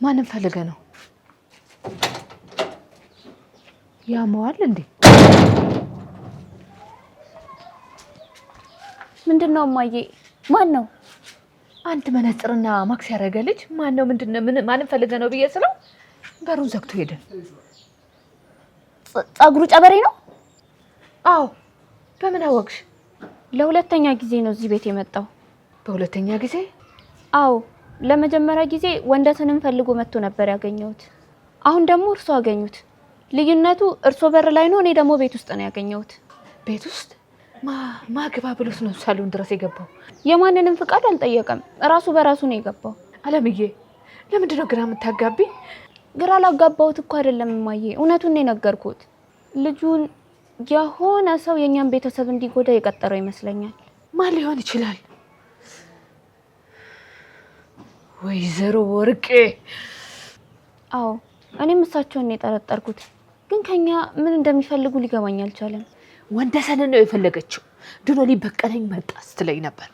ማንን ፈልገ ነው? ያመዋል እንዴ? ምንድነው ማዬ? ማን ነው? አንድ መነጽርና ማክስ ያረገ ልጅ ማን ነው? ምንድነው? ማንን ፈልገ ነው ብዬ ስለው በሩን ዘግቶ ሄደ። ጸጉሩ ጨበሬ ነው? አዎ። በምን አወቅሽ? ለሁለተኛ ጊዜ ነው እዚህ ቤት የመጣው። በሁለተኛ ጊዜ? አዎ። ለመጀመሪያ ጊዜ ወንደሰንን ፈልጎ መጥቶ ነበር ያገኘሁት። አሁን ደግሞ እርሶ አገኙት። ልዩነቱ እርሶ በር ላይ ነው፣ እኔ ደግሞ ቤት ውስጥ ነው ያገኘሁት። ቤት ውስጥ? ማግባ ብሎስ ነው ሳሎን ድረስ የገባው? የማንንም ፍቃድ አልጠየቀም፣ ራሱ በራሱ ነው የገባው። አለምዬ፣ ለምንድን ነው ግራ የምታጋቢ? ግራ ላጋባሁት እኮ አይደለም እማዬ፣ እውነቱን ነው የነገርኩት። ልጁን የሆነ ሰው የኛን ቤተሰብ እንዲጎዳ የቀጠረው ይመስለኛል። ማን ሊሆን ይችላል? ወይዘሮ ወርቄ? አዎ፣ እኔም እሳቸውን ነው የጠረጠርኩት፣ ግን ከኛ ምን እንደሚፈልጉ ሊገባኝ አልቻለም። ወንደሰንን ነው የፈለገችው። ድሮ ሊበቀለኝ መጣ ስትለኝ ነበር።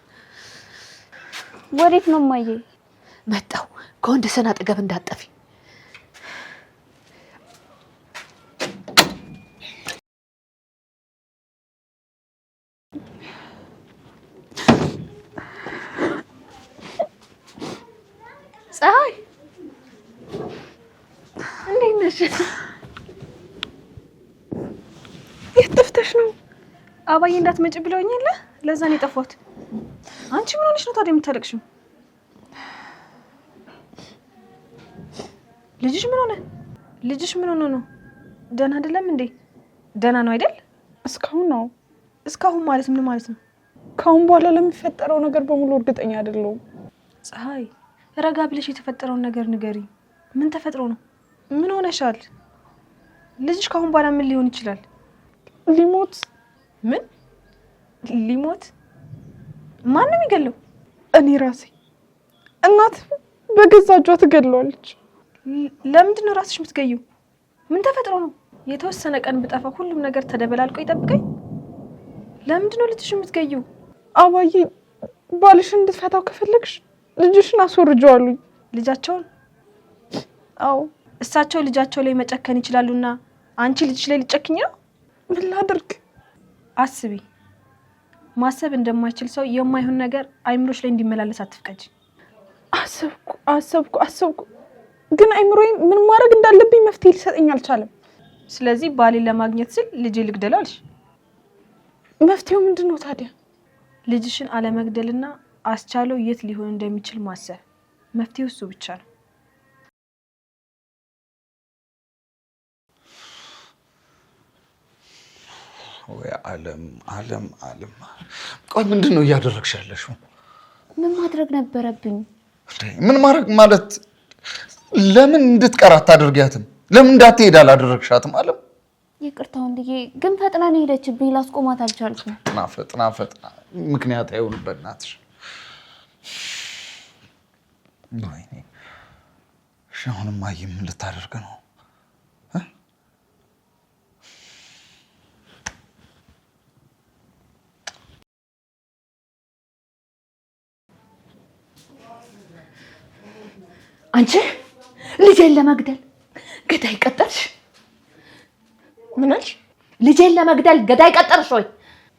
ወዴት ነው እማዬ? መጣው። ከወንደሰን አጠገብ እንዳጠፊ። ፀሐይ፣ እንዴት ነሽ? የት ጠፍተሽ ነው? አባዬ እንዳትመጪ ብለውኝ የለ ለዛ ነው የጠፋሁት። አንቺ ምን ሆነሽ ነው ታዲያ የምታለቅሽው? ልጅሽ ምን ሆነ? ልጅሽ ምን ሆነ ነው? ደህና አይደለም እንዴ? ደህና ነው አይደል? እስካሁን ነው። እስካሁን ማለት ምን ማለት ነው? ካሁን በኋላ ለሚፈጠረው ነገር በሙሉ እርግጠኛ አይደለሁም። ፀሐይ፣ ረጋ ብለሽ የተፈጠረውን ነገር ንገሪ። ምን ተፈጥሮ ነው? ምን ሆነሻል? ልጅሽ ካሁን በኋላ ምን ሊሆን ይችላል? ሊሞት። ምን ሊሞት? ማን ነው የሚገለው? እኔ ራሴ። እናት በገዛ እጇ ትገለዋለች። ለምንድን ነው ራስሽ የምትገይው? ምን ተፈጥሮ ነው? የተወሰነ ቀን ብጠፋ ሁሉም ነገር ተደበላልቆ ይጠብቀኝ። ለምንድን ነው ልጅሽ የምትገይው? አባዬ ባልሽን እንድትፈታው ከፈለግሽ ልጅሽን አስወርጀዋለሁ። ልጃቸውን? አዎ። እሳቸው ልጃቸው ላይ መጨከን ይችላሉና አንቺ ልጅሽ ላይ ልጨክኝ ነው? ምን ላድርግ? አስቢ። ማሰብ እንደማይችል ሰው የማይሆን ነገር አይምሮሽ ላይ እንዲመላለስ አትፍቀጂ። አሰብኩ ግን አይምሮዬ ምን ማድረግ እንዳለብኝ መፍትሄ ሊሰጠኝ አልቻለም። ስለዚህ ባሌን ለማግኘት ስል ልጄ ልግደለው አልሽ። መፍትሄው ምንድነው ታዲያ? ልጅሽን አለመግደልና አስቻለው የት ሊሆን እንደሚችል ማሰብ። መፍትሄው እሱ ብቻ ነው። ወይ ዓለም። ቆይ ምንድነው እያደረግሽ ያለሽው? ምን ማድረግ ነበረብኝ? ምን ማድረግ ማለት? ለምን እንድትቀር አታደርጊያትም? ለምን እንዳትሄድ አላደረግሻትም? ዓለም፣ ይቅርታ ወንድዬ፣ ግን ፈጥና ነው ሄደችብኝ። ላስቆማት አልቻልኩም። ፈጥና ምክንያት አይሆንም በእናትሽ። ወይኔ፣ እሺ አሁንም አየህ ምን ልታደርግ ነው? አንቺ ልጄን ለመግደል ገዳይ ቀጠርሽ? ምን አልሽ? ልጄን ለመግደል ገዳይ ቀጠርሽ ወይ?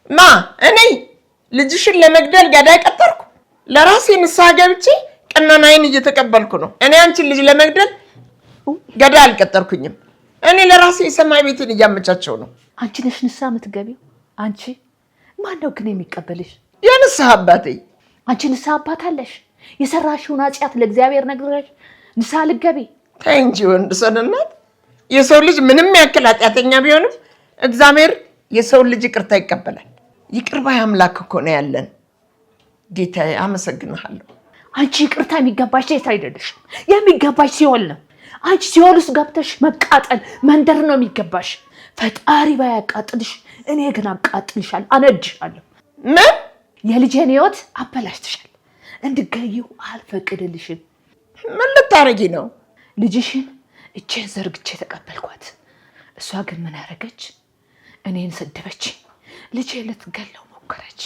ማ እኔ ልጅሽን ለመግደል ገዳይ ቀጠርኩ? ለራሴ ንስሐ ገብቼ ቀናናዬን እየተቀበልኩ ነው። እኔ አንቺን ልጅ ለመግደል ገዳይ አልቀጠርኩኝም። እኔ ለራሴ የሰማይ ቤትን እያመቻቸው ነው። አንቺ ነሽ ንስሐ የምትገቢው? አንቺ ማን ነው ግን የሚቀበልሽ? የንስሐ አባቴ። አንቺ ንስሐ አባት አለሽ? የሰራሽውን ኃጢአት ለእግዚአብሔር ነግረሽ ንስሐ ልትገቢ? ተይ እንጂ ወንድሰን እናት። የሰው ልጅ ምንም ያክል ኃጢአተኛ ቢሆንም እግዚአብሔር የሰው ልጅ ይቅርታ ይቀበላል። ይቅር ባይ አምላክ እኮ ነው ያለን። ጌታዬ አመሰግናለሁ። አንቺ ይቅርታ የሚገባሽ ሴት አይደለሽም። የሚገባሽ ሲኦል ነው። አንቺ ሲኦል ውስጥ ገብተሽ መቃጠል መንደር ነው የሚገባሽ። ፈጣሪ ባያቃጥልሽ እኔ ግን አቃጥልሻለሁ፣ አነድሻለሁ። ምን? የልጄን ህይወት አበላሽተሻል። እንድትገይው አልፈቅድልሽም። ምን ልታረጊ ነው? ልጅሽን እጄን ዘርግቼ ተቀበልኳት። እሷ ግን ምን ያደረገች? እኔን ሰደበች። ልጄ ልትገለው ሞከረች።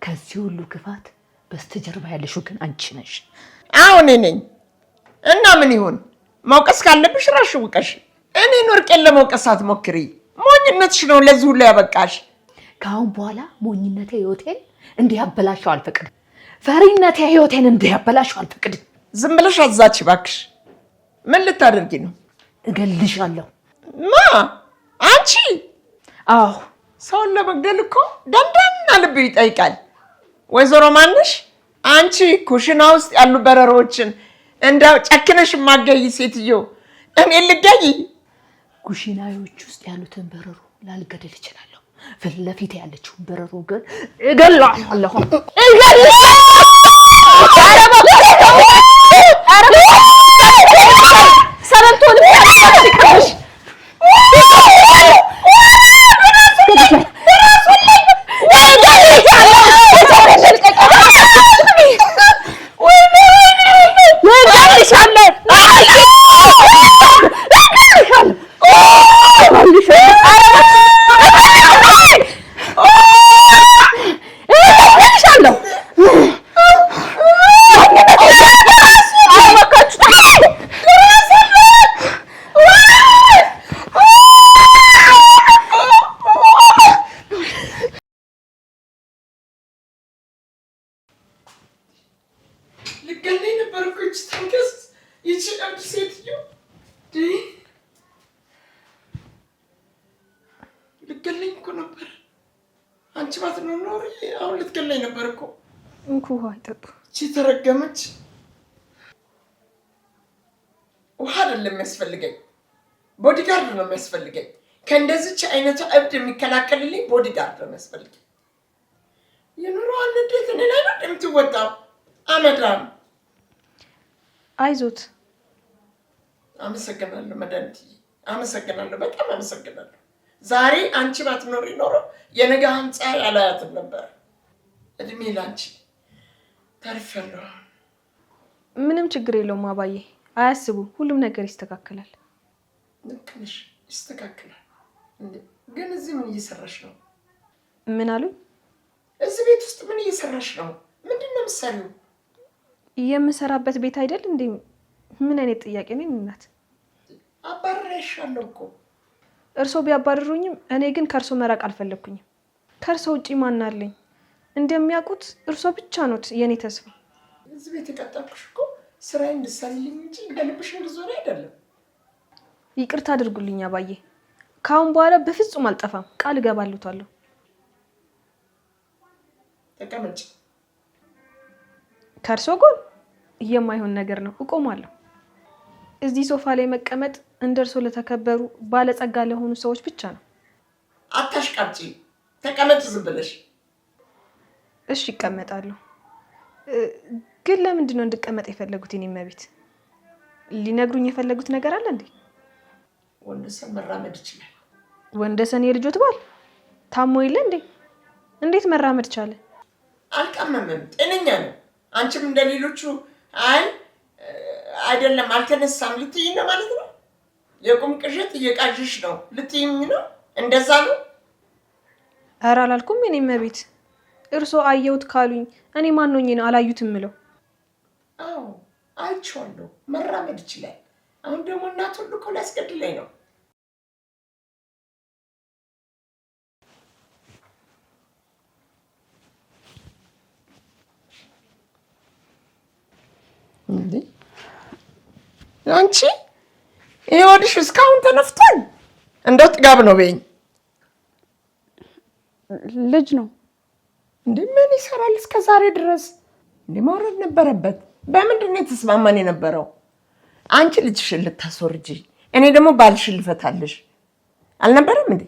ከዚህ ሁሉ ክፋት በስተጀርባ ያለሽው ግን አንቺ ነሽ። አሁን ነኝ። እና ምን ይሁን? መውቀስ ካለብሽ ራስሽ ውቀሽ። እኔን ወርቄን ለመውቀስ አትሞክሪ። ሞኝነትሽ ነው ለዚህ ሁሉ ያበቃሽ። ከአሁን በኋላ ሞኝነቴ ህይወቴን እንዲያበላሸው አልፈቅድም። ፈሪነቴ ህይወቴን እንዲያበላሸው አልፈቅድም። ዝም ብለሽ አዛች እባክሽ። ምን ልታደርጊ ነው? እገልሻለሁ። ማ አንቺ? አዎ ሰውን ለመግደል እኮ ደንዳና ልብ ይጠይቃል። ወይዘሮ ማንሽ አንቺ ኩሽና ውስጥ ያሉ በረሮችን እንዳው ጨክነሽ ማገይ ሴትዮ እኔ ልገይ? ኩሽናዎች ውስጥ ያሉትን በረሮ ላልገደል እችላለሁ። ፊት ለፊት ያለችውን በረሮ ግን እገላለሁ። ልገለኝ ነበር እኮ ይቺ ታንከስ ይቺ አንቺ ሴትዮ ልገለኝ እኮ ነበር። አንቺ ባትኖር ኖር አሁን ልትገለኝ ነበር እኮ። እንኩ ውሃ ይጠጡ። ይቺ ተረገመች። ውሃ አይደለም የሚያስፈልገኝ፣ ቦዲጋርድ ነው የሚያስፈልገኝ። ከእንደዚች አይነቱ እብድ የሚከላከልልኝ ቦዲጋርድ ነው የሚያስፈልገኝ። የኑሮዋን እንዴት እኔ ላይ ነው የምትወጣው? አመዳም አይዞት። አመሰግናለሁ መድኃኒትዬ፣ አመሰግናለሁ፣ በጣም አመሰግናለሁ። ዛሬ አንቺ ባትኖሪ ኖሮ የነገ ህንፃ ያላያትም ነበር። እድሜ ላንቺ። ተርፌያለሁ። ምንም ችግር የለውም አባዬ፣ አያስቡ፣ ሁሉም ነገር ይስተካከላል። ልክ ነሽ፣ ይስተካከላል። ግን እዚህ ምን እየሰራሽ ነው? ምን አሉ? እዚህ ቤት ውስጥ ምን እየሰራሽ ነው? ምንድን ነው የምትሰሪው? የምሰራበት ቤት አይደል እንዴ? ምን አይነት ጥያቄ ነው እናት? አባረርሻለሁ እኮ። እርሶ ቢያባርሩኝም እኔ ግን ከእርሶ መራቅ አልፈለኩኝም። ከእርሶ ውጪ ማን አለኝ? እንደሚያውቁት እርሶ ብቻ ኖት የኔ ተስፋ። እዚህ ቤት የቀጠርኩሽ እኮ ስራዬን እንድትሰሪልኝ እንጂ እንደልብሽ እንድትዞሪ አይደለም። ይቅርታ አድርጉልኝ አባዬ። ከአሁን በኋላ በፍጹም አልጠፋም፣ ቃል እገባልዎታለሁ። ተቀመጭ። ከእርሶ ጎን የማይሆን ነገር ነው፣ እቆማለሁ። እዚህ ሶፋ ላይ መቀመጥ እንደ እርሶ ለተከበሩ ባለጸጋ ለሆኑ ሰዎች ብቻ ነው። አታሽቃብጪ፣ ተቀመጭ ዝም ብለሽ። እሺ ይቀመጣለሁ። ግን ለምንድን ነው እንድቀመጥ የፈለጉት? የኔ እመቤት ሊነግሩኝ የፈለጉት ነገር አለ እንዴ? ወንደሰን መራመድ ይችላል። ወንደሰን የልጆት ባል ታሞ የለ እንዴ? እንዴት መራመድ ቻለ? አልቀመምም፣ ጤነኛ ነው። አንቺም እንደሌሎቹ አይ አይደለም አልተነሳም ልትይኝ ነው ማለት ነው? የቁም ቅዠት እየቃዥሽ ነው ልትይኝ ነው? እንደዛ ነው? ኧረ አላልኩም የኔ እመቤት። እርሶ አየሁት ካሉኝ እኔ ማን ሆኜ ነው አላዩትም የምለው? አዎ አይቼዋለሁ፣ መራመድ ይችላል። አሁን ደግሞ እናት ሁሉ እኮ ሊያስገድለኝ ነው። እንዴ አንቺ ይሄ ወዲሽ እስካሁን ተነፍቷል? እንደው ጥጋብ ነው በይኝ። ልጅ ነው እንዴ ምን ይሰራል እስከ ዛሬ ድረስ? እንዴ ማውረድ ነበረበት። በምንድን ነው የተስማማን የነበረው? አንቺ ልጅሽን ልታስወርጂ፣ እኔ ደግሞ ባልሽን ልፈታልሽ አልነበረም እንዴ?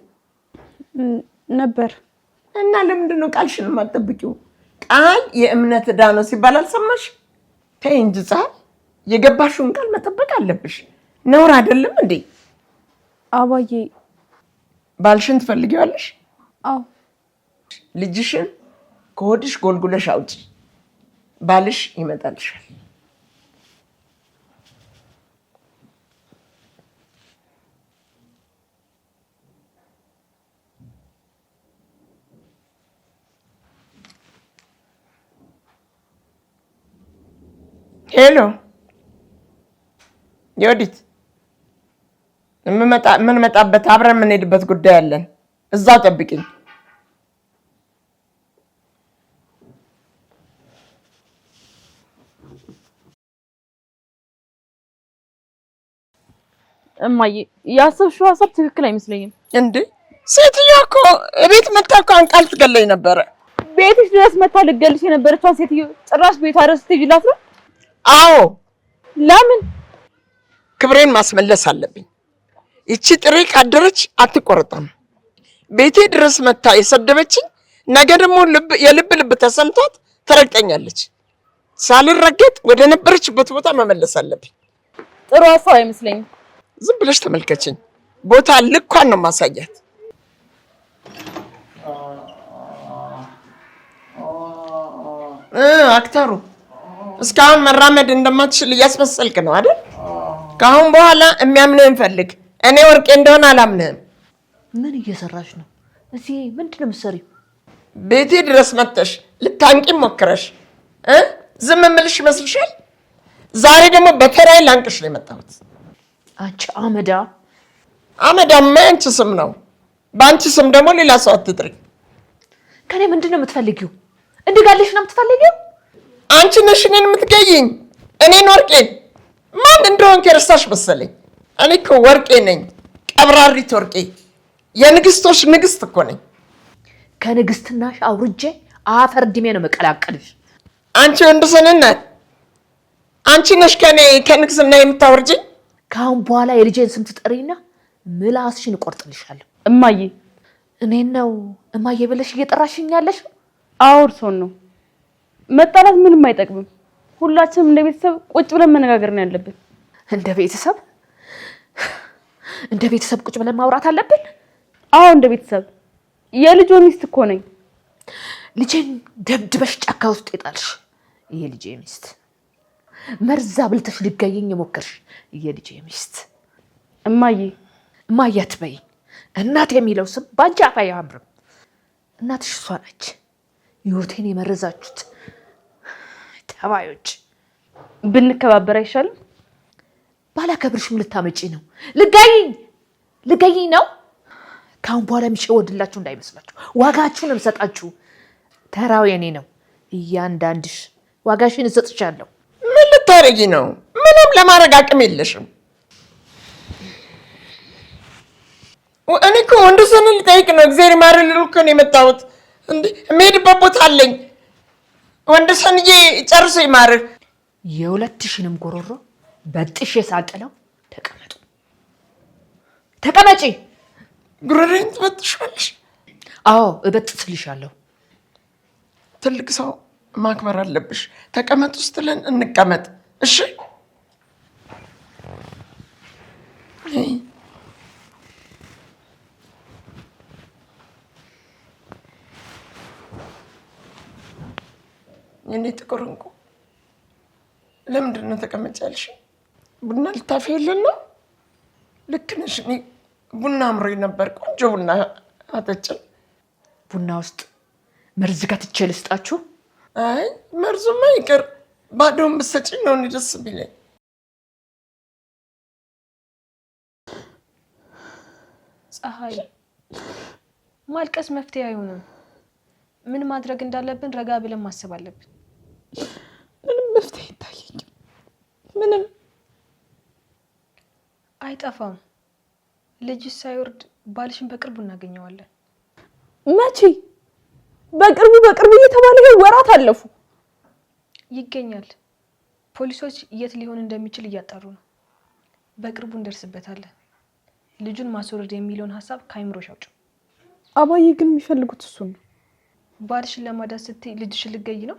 ነበር። እና ለምንድን ነው ቃልሽን የማትጠብቂው? ቃል የእምነት ዕዳ ነው ሲባል አልሰማሽ? ተይ እንጂ ፀሐይ፣ የገባሽውን ቃል መጠበቅ አለብሽ። ነውር አይደለም እንዴ? አባዬ ባልሽን ትፈልጊዋለሽ? አዎ። ልጅሽን ከሆድሽ ጎልጉለሽ አውጪ፣ ባልሽ ይመጣልሻል። ሄሎ ይወዲት ምን መጣበት አብረን የምንሄድበት ጉዳይ አለን። እዛው ጠብቂኝ። እማዬ ያሰብሽው ሀሳብ ትክክል አይመስለኝም። እንዴ ሴትዮዋ እኮ ቤት መጣ እኮ አንቃል ትገለኝ ነበረ። ቤትሽ ድረስ መታ ልገልሽ የነበረችው ሴትዮ ጭራሽ ቤቷ ድረስ ትይላት ነው? አዎ። ለምን? ክብሬን ማስመለስ አለብኝ። ይቺ ጥሬ ካደረች አትቆረጣም። ቤቴ ድረስ መታ የሰደበችኝ ነገ ደግሞ የልብ ልብ ተሰምቷት ትረግጠኛለች። ሳልረገጥ ወደ ነበረችበት ቦታ መመለስ አለብኝ። ጥሩ ሀሳብ አይመስለኝም። ዝም ብለሽ ተመልከችኝ። ቦታ ልኳን ነው ማሳያት። አክተሩ እስካሁን መራመድ እንደማትችል እያስመሰልክ ነው አይደል? ከአሁን በኋላ የሚያምንህን ፈልግ። እኔ ወርቄ እንደሆነ አላምንህም። ምን እየሰራሽ ነው? እዚህ ምንድን ነው የምትሰሪው? ቤቴ ድረስ መጥተሽ ልታንቂም ሞክረሽ ዝም የምልሽ ይመስልሻል? ዛሬ ደግሞ በተራይ ላንቅሽ ነው የመጣሁት። አንቺ አመዳ! አመዳማ የአንቺ ስም ነው። በአንቺ ስም ደግሞ ሌላ ሰው አትጥሪ። ከኔ ምንድን ነው የምትፈልጊው? እንድጋልሽ ነው የምትፈልጊው? አንቺ ነሽ እኔን የምትገይኝ? እኔን ወርቄን? ማን እንደሆንክ የረሳሽ መሰለኝ። እኔ እኮ ወርቄ ነኝ፣ ቀብራሪት ወርቄ። የንግስቶች ንግስት እኮ ነኝ። ከንግስትናሽ አውርጄ አፈር ድሜ ነው መቀላቀልሽ። አንቺ ወንድሰንነት፣ አንቺ ነሽ ከንግስና የምታወርጂኝ። ከአሁን በኋላ የልጄን ስም ትጠሪና ምላስሽን እቆርጥልሻለሁ። እማዬ እኔን ነው እማዬ ብለሽ እየጠራሽኝ ያለሽ? አዎ እርሶን ነው። መጣላት ምንም አይጠቅምም። ሁላችንም እንደ ቤተሰብ ቁጭ ብለን መነጋገር ነው ያለብን። እንደ ቤተሰብ ቁጭ ብለን ማውራት አለብን? አዎ እንደ ቤተሰብ። የልጆ ሚስት እኮ ነኝ። ልጄን ደብድበሽ ጫካ ውስጥ የጣልሽ የልጄ ሚስት፣ መርዛ ብልተሽ ልትገይኝ የሞከርሽ የልጄ ሚስት። እማዬ አትበይኝ። እናት የሚለው ስም ባንቺ አፍ አያምርም። እናትሽ እሷ ነች። ህይወቴን የመረዛችሁት ተባዮች። ብንከባበር አይሻልም? ባላከብርሽም ልታመጪ ነው። ልገይኝ ነው። ካሁን በኋላ የሚሸወድላችሁ እንዳይመስላችሁ። ዋጋችሁን እሰጣችሁ። ተራው የኔ ነው። እያንዳንድሽ ዋጋሽን እሰጥሻለሁ። ምን ልታረጊ ነው? ምንም ለማድረግ አቅም የለሽም። እኔ እኮ ወንድሰንን ልጠይቅ ነው። እግዚአብሔር ይማረን ልልክ ነው የመጣሁት። እንዴ የምሄድበት ቦታ አለኝ። ወንድሰንዬ ጨርሶ ይማርህ። የሁለትሽንም ጎሮሮ በጥሽ የሳቀለው ተቀመጪ። ጉሮሮዬን ትበጥሻለሽ? አዎ እበጥስልሻለሁ። ትልቅ ሰው ማክበር አለብሽ። ተቀመጥ ውስጥ ለን እንቀመጥ። እሺ የኔ ጥቁር እንቁ ለምንድን ነው ተቀመጭ ያልሽ? ቡና ልታፈይልን ነው? ልክ ነሽ። እኔ ቡና አምሮኝ ነበር። ቆንጆ ቡና አጠጭን። ቡና ውስጥ መርዝ ከትቼ ልስጣችሁ? አይ መርዙማ ይቅር፣ ባዶውን ብትሰጪኝ ነው እኔ ደስ የሚለኝ። ፀሐይ፣ ማልቀስ መፍትሄ አይሆንም። ምን ማድረግ እንዳለብን ረጋ ብለን ማሰብ አለብን። ምንም መፍትሄ አይታየኝም። ምንም አይጠፋም። ልጅሽ ሳይወርድ ባልሽን በቅርቡ እናገኘዋለን። መቼ? በቅርቡ እየተባለ ወራት አለፉ። ይገኛል። ፖሊሶች የት ሊሆን እንደሚችል እያጣሩ ነው። በቅርቡ እንደርስበታለን። ልጁን ማስወረድ የሚለውን ሀሳብ ከአይምሮሽ አውጪው። አባዬ ግን የሚፈልጉት እሱን ነው። ባልሽን ለማዳን ስትይ ልጅሽን ልትገይ ነው?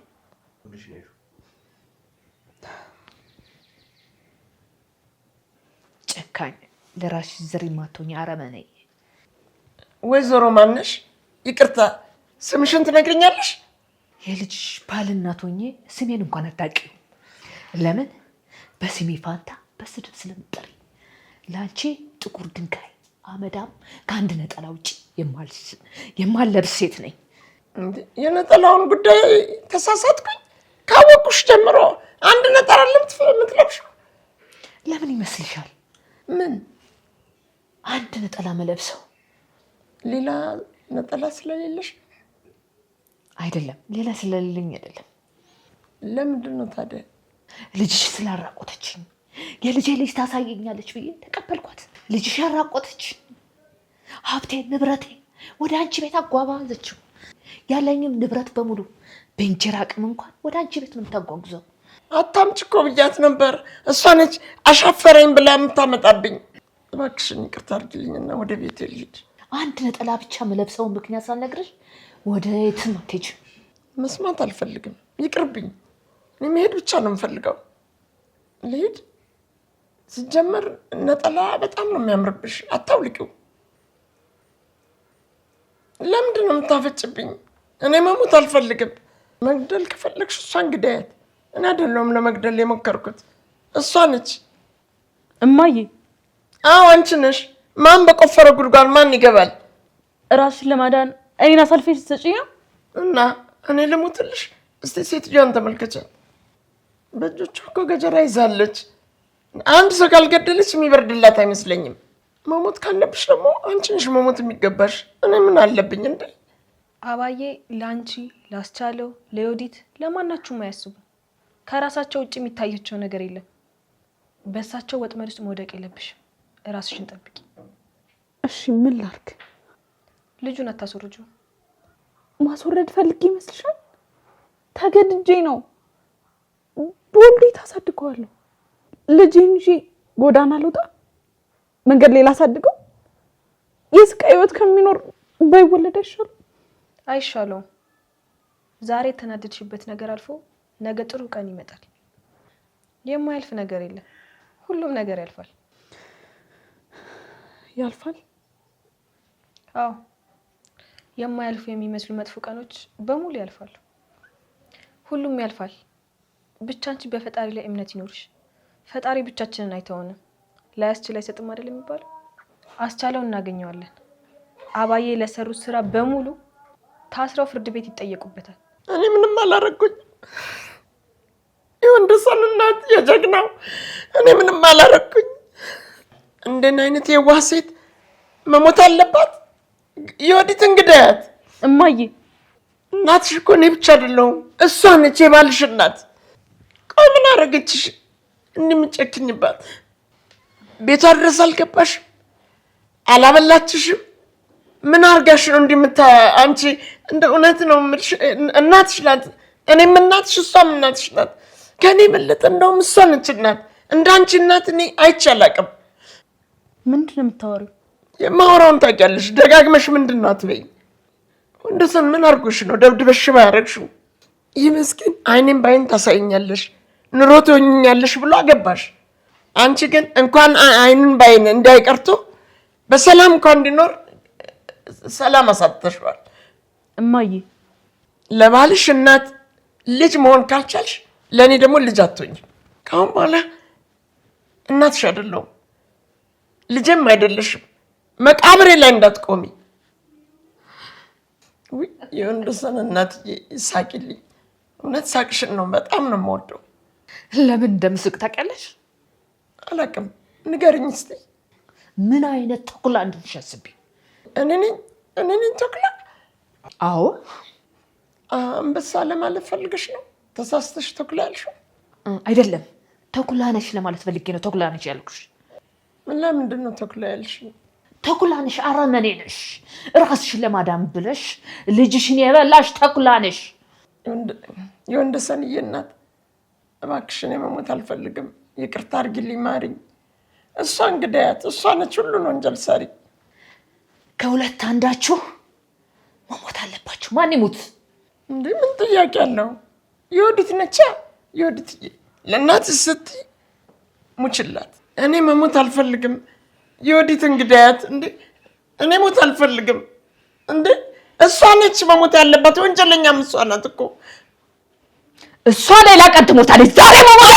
ጨካኝ፣ ለራስሽ ዘር የማትሆኚ አረመኔ። ወይዘሮ ማነሽ? ይቅርታ ስምሽን ትነግሪኛለሽ? የልጅሽ ባል እናት ሆኜ ስሜን እንኳን አታውቂውም። ለምን? በስሜ ፋንታ በስድብ ስለምጠሪ። ለአንቺ ጥቁር ድንጋይ አመዳም ከአንድ ነጠላ ውጭ የማልለብስ ሴት ነኝ። የነጠላውን ጉዳይ ተሳሳትኩኝ። ካወቁሽ ጀምሮ አንድ ነጠላ የምትለብሽው ለምን ይመስልሻል? ምን አንድ ነጠላ መለብሰው? ሌላ ነጠላ ስለሌለሽ? አይደለም፣ ሌላ ስለሌለኝ አይደለም። ለምንድን ነው ታዲያ? ልጅሽ ስላራቆተችኝ የልጄ ልጅ ታሳየኛለች ብዬ ተቀበልኳት። ልጅሽ ያራቆተችኝ ሀብቴ ንብረቴ ወደ አንቺ ቤት አጓጓዘችው። ያለኝም ንብረት በሙሉ በእንጀራ አቅም እንኳን ወደ አንቺ ቤት ምን ታጓጉዘው? አታምጪ እኮ ብያት ነበር። እሷ ነች አሻፈረኝ ብላ የምታመጣብኝ። እባክሽን ይቅርታ አድርጊልኝና ወደ ቤት ልሂድ። አንድ ነጠላ ብቻ መለብሰውን ምክንያት ሳልነግርሽ ወደ የትም አትሄጂም። መስማት አልፈልግም፣ ይቅርብኝ። እኔ መሄድ ብቻ ነው የምፈልገው። ልሂድ። ሲጀመር ነጠላ በጣም ነው የሚያምርብሽ፣ አታውልቂው። ለምንድን ነው የምታፈጭብኝ? እኔ መሞት አልፈልግም። መግደል ከፈለግሽ እሷን ግዳያት። እኔ አይደለሁም ለመግደል የሞከርኩት፣ እሷ ነች። እማዬ። አዎ አንቺ ነሽ። ማን በቆፈረ ጉድጓድ ማን ይገባል? ራስሽን ለማዳን እኔን አሳልፈሽ ስትሰጪኝ ነው? እና እኔ ልሙትልሽ? እስቲ ሴትዮዋን ተመልከቻት። በእጆቿ እኮ ገጀራ ይዛለች። አንድ ሰው ካልገደለች የሚበርድላት አይመስለኝም። መሞት ካለብሽ ደግሞ አንቺ ነሽ መሞት የሚገባሽ። እኔ ምን አለብኝ እንዴ? አባዬ ለአንቺ ላስቻለው፣ ለዮዲት ለማናችሁም አያስቡ። ከራሳቸው ውጭ የሚታያቸው ነገር የለም። በእሳቸው ወጥመድ ውስጥ መውደቅ የለብሽም። ራስሽን ጠብቂ። እሺ ምን ላድርግ? ልጁን አታስወርጁ። ማስወረድ ፈልጌ ይመስልሻል? ተገድጄ ነው። በወልዴ ታሳድገዋለሁ። ልጄን ይዤ ጎዳና ልውጣ? መንገድ ላይ ላሳድገው? የስቃይ ህይወት ከሚኖር ባይወለድ አይሻልም? አይሻለውም። ዛሬ የተናደድሽበት ነገር አልፎ ነገ ጥሩ ቀን ይመጣል። የማያልፍ ነገር የለም። ሁሉም ነገር ያልፋል። ያልፋል? አዎ፣ የማያልፉ የሚመስሉ መጥፎ ቀኖች በሙሉ ያልፋሉ። ሁሉም ያልፋል። ብቻ አንቺ በፈጣሪ ላይ እምነት ይኖርሽ። ፈጣሪ ብቻችንን አይተውንም። ላያስችል አይሰጥም አይደል የሚባለው? አስቻለው እናገኘዋለን። አባዬ ለሰሩት ስራ በሙሉ ታስረው ፍርድ ቤት ይጠየቁበታል። እኔ ምንም አላረኩኝ። የወንደሰን እናት የጀግናው እኔ ምንም አላረኩኝ። እንደን አይነት የዋህ ሴት መሞት አለባት? የወዲት እንግዳያት። እማዬ እናትሽ እኮ እኔ ብቻ አይደለሁም፣ እሷ ነች የባልሽ እናት። ቆይ ምን አረገችሽ እንዲህ የምትጨክኝባት? ቤቷ ድረስ አልገባሽም? አላበላችሽም? ምን አርጋሽ ነው እንዲህ አንቺ? እንደ እውነት ነው የምልሽ፣ እናትሽ ናት። እኔም እናትሽ እሷም እናትሽ ናት። ከኔ በለጠ እንደውም እሷ ነች እናት። እንዳንቺ እናት እኔ አይቼ አላውቅም። ምንድን ነው የምታወሪው? የማወራውን ታውቂያለሽ። ደጋግመሽ ምንድን ነው አትበይኝ። ወንደሰን ምን አርጎሽ ነው ደብድበሽ ሽባ ያደረግሽው? ይህ ምስኪን አይኔን ባይን ታሳይኛለሽ፣ ኑሮ ትሆኝኛለሽ ብሎ አገባሽ። አንቺ ግን እንኳን አይንን ባይን እንዳይቀርቶ በሰላም እንኳን እንዲኖር ሰላም አሳጥተሽዋል። እማዬ ለባልሽ እናት ልጅ መሆን ካልቻልሽ ለእኔ ደግሞ ልጅ አትሆኝም። ካሁን በኋላ እናትሽ አይደለሁም፣ ልጅም አይደለሽም። መቃብሬ ላይ እንዳትቆሚ። የወንደሰን እናትዬ ሳቂልኝ። እውነት ሳቅሽን ነው በጣም ነው የምወደው። ለምን እንደምስቅ ታውቂያለሽ? አላውቅም፣ ንገርኝ እስኪ። ምን አይነት ተኩላ እንደሆንሽ አስቢ። እኔ ነኝ ተኩላ? አዎ። አንበሳ ለማለት ፈልገሽ ነው ተሳስተሽ ተኩላ ያልሽው? አይደለም፣ ተኩላ ነሽ ለማለት ፈልጌ ነው ተኩላ ነሽ ያልኩሽ። ለምንድን ነው ተኩላ ያልሽው? ተኩላ ነሽ፣ አረመኔ ነሽ። ራስሽን ለማዳን ብለሽ ልጅሽን የበላሽ ተኩላ ነሽ። የወንደሰንዬ እናት እባክሽን የመሞት አልፈልግም፣ ይቅርታ አድርጊልኝ፣ ማሪኝ። እሷ እንግዳያት፣ እሷ ነች ሁሉን ወንጀል ሰሪ። ከሁለት አንዳችሁ መሞት አለባችሁ። ማን ይሙት እንዴ? ምን ጥያቄ አለው? የወዲት ነቻ። የወዲትዬ ለእናትሽ ስትይ ሙችላት። እኔ መሞት አልፈልግም። የወዲት እንግዳያት እንዴ? እኔ ሞት አልፈልግም እንዴ? እሷ ነች መሞት ያለባት። ወንጀለኛም እሷ ናት እኮ። እሷ ሌላ ቀን ትሞታለች። ዛሬ መሞት